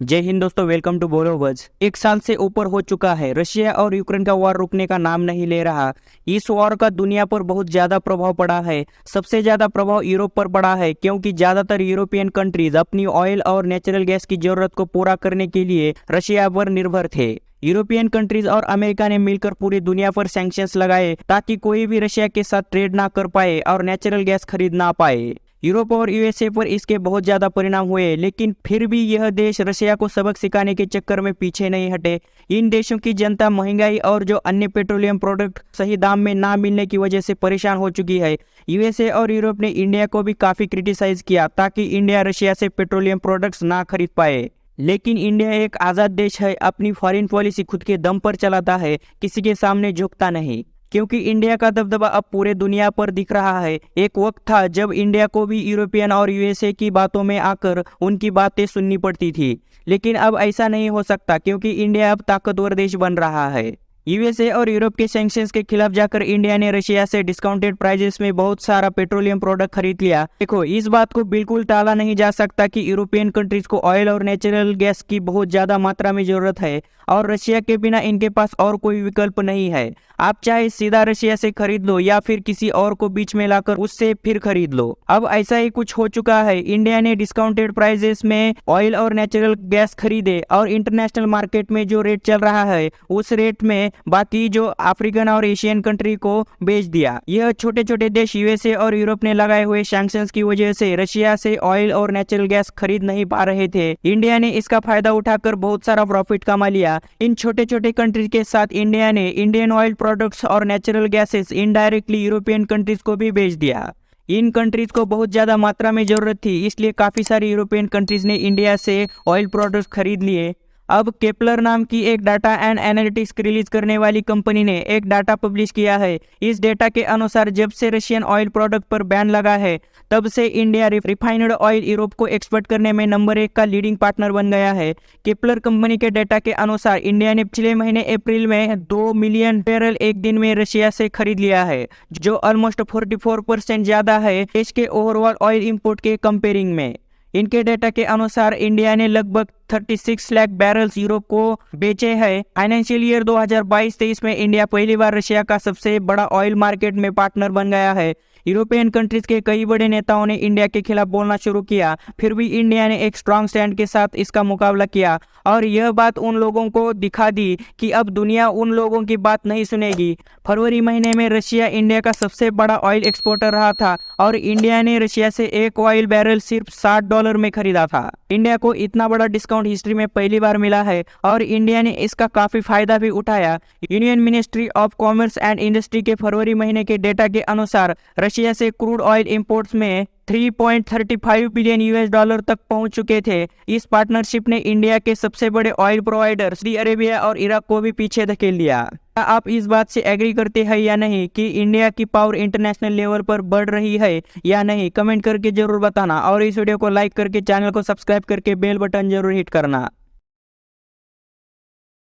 जय हिंद दोस्तों, welcome to बोलो बज। एक साल से ऊपर हो चुका है, रशिया और यूक्रेन का वॉर रुकने का नाम नहीं ले रहा। इस वॉर का दुनिया पर बहुत ज्यादा प्रभाव पड़ा है। सबसे ज्यादा प्रभाव यूरोप पर पड़ा है, क्योंकि ज्यादातर यूरोपियन कंट्रीज अपनी ऑयल और नेचुरल गैस की जरूरत को पूरा करने के लिए रशिया पर निर्भर थे। यूरोपियन कंट्रीज और अमेरिका ने मिलकर पूरी दुनिया पर सैंक्शंस लगाए ताकि कोई भी रशिया के साथ ट्रेड ना कर पाए और नेचुरल गैस खरीद ना पाए। यूरोप और यूएसए पर इसके बहुत ज्यादा परिणाम हुए, लेकिन फिर भी यह देश रशिया को सबक सिखाने के चक्कर में पीछे नहीं हटे। इन देशों की जनता महंगाई और जो अन्य पेट्रोलियम प्रोडक्ट सही दाम में ना मिलने की वजह से परेशान हो चुकी है। यूएसए और यूरोप ने इंडिया को भी काफी क्रिटिसाइज किया ताकि इंडिया रशिया से पेट्रोलियम प्रोडक्ट्स ना खरीद पाए। लेकिन इंडिया एक आज़ाद देश है, अपनी फॉरेन पॉलिसी खुद के दम पर चलाता है, किसी के सामने झुकता नहीं। क्योंकि इंडिया का दबदबा अब पूरे दुनिया पर दिख रहा है। एक वक्त था जब इंडिया को भी यूरोपियन और यूएसए की बातों में आकर उनकी बातें सुननी पड़ती थी, लेकिन अब ऐसा नहीं हो सकता क्योंकि इंडिया अब ताकतवर देश बन रहा है। यूएसए और यूरोप के सैंक्शंस के खिलाफ जाकर इंडिया ने रशिया से डिस्काउंटेड प्राइजेस में बहुत सारा पेट्रोलियम प्रोडक्ट खरीद लिया। देखो, इस बात को बिल्कुल टाला नहीं जा सकता कि यूरोपियन कंट्रीज को ऑयल और नेचुरल गैस की बहुत ज्यादा मात्रा में जरूरत है और रशिया के बिना इनके पास और कोई विकल्प नहीं है। आप चाहे सीधा रशिया से खरीद लो या फिर किसी और को बीच में लाकर उससे फिर खरीद लो। अब ऐसा ही कुछ हो चुका है। इंडिया ने डिस्काउंटेड प्राइजेस में ऑयल और नेचुरल गैस खरीदे और इंटरनेशनल मार्केट में जो रेट चल रहा है उस रेट में बाकी जो अफ्रीकन और एशियन कंट्री को बेच दिया। यह छोटे छोटे देश यूएसए और यूरोप ने लगाए हुए सैंक्शंस की वजह से रशिया से ऑयल और नेचुरल गैस खरीद नहीं पा रहे थे। इंडिया ने इसका फायदा उठाकर बहुत सारा प्रॉफिट कमा लिया। इन छोटे छोटे कंट्रीज के साथ इंडिया ने इंडियन ऑयल प्रोडक्ट्स और natural gases indirectly European countries को भी बेच दिया। इन कंट्रीज को बहुत ज्यादा मात्रा में जरूरत थी, इसलिए काफी सारी यूरोपियन कंट्रीज ने इंडिया से ऑयल प्रोडक्ट्स खरीद लिए। अब केपलर नाम की एक डाटा एंड एनालिटिक्स रिलीज करने वाली कंपनी ने एक डाटा पब्लिश किया है। इस डेटा के अनुसार जब से रशियन ऑयल प्रोडक्ट पर बैन लगा है तब से इंडिया रिफाइंड ऑयल यूरोप को एक्सपोर्ट करने में नंबर 1 का लीडिंग पार्टनर बन गया है। केपलर कंपनी के डेटा के अनुसार इंडिया ने पिछले महीने अप्रैल में 2 मिलियन बैरल एक दिन में रशिया से खरीद लिया है, जो ऑलमोस्ट 44% ज्यादा है देश के ओवरऑल ऑयल इंपोर्ट के कंपेयरिंग में। इनके डेटा के अनुसार इंडिया ने लगभग 36 लाख बैरल्स यूरोप को बेचे हैं। फाइनेंशियल ईयर 2022-23 में इंडिया पहली बार रशिया का सबसे बड़ा ऑयल मार्केट में पार्टनर बन गया है। यूरोपियन कंट्रीज के कई बड़े नेताओं ने इंडिया के खिलाफ बोलना शुरू किया, फिर भी इंडिया ने एक स्ट्रांग स्टैंड के साथ इसका मुकाबला किया और यह बात उन लोगों को दिखा दी कि अब दुनिया उन लोगों की बात नहीं सुनेगी। फरवरी महीने में रशिया इंडिया का सबसे बड़ा ऑयल एक्सपोर्टर रहा था और इंडिया ने रशिया से एक ऑयल बैरल सिर्फ $60 में खरीदा था। इंडिया को इतना बड़ा डिस्काउंट हिस्ट्री में पहली बार मिला है और इंडिया ने इसका काफी फायदा भी उठाया। Union ministry of commerce and industry के फरवरी महीने के डेटा के अनुसार रशिया से क्रूड ऑयल इंपोर्ट्स में 3.35 बिलियन US$ तक पहुंच चुके थे। इस पार्टनरशिप ने इंडिया के सबसे बड़े ऑयल प्रोवाइडर सऊदी अरेबिया और इराक को भी पीछे धकेल दिया। क्या आप इस बात से एग्री करते हैं या नहीं कि इंडिया की पावर इंटरनेशनल लेवल पर बढ़ रही है या नहीं? कमेंट करके जरूर बताना और इस वीडियो को लाइक करके चैनल को सब्सक्राइब करके बेल बटन जरूर हिट करना।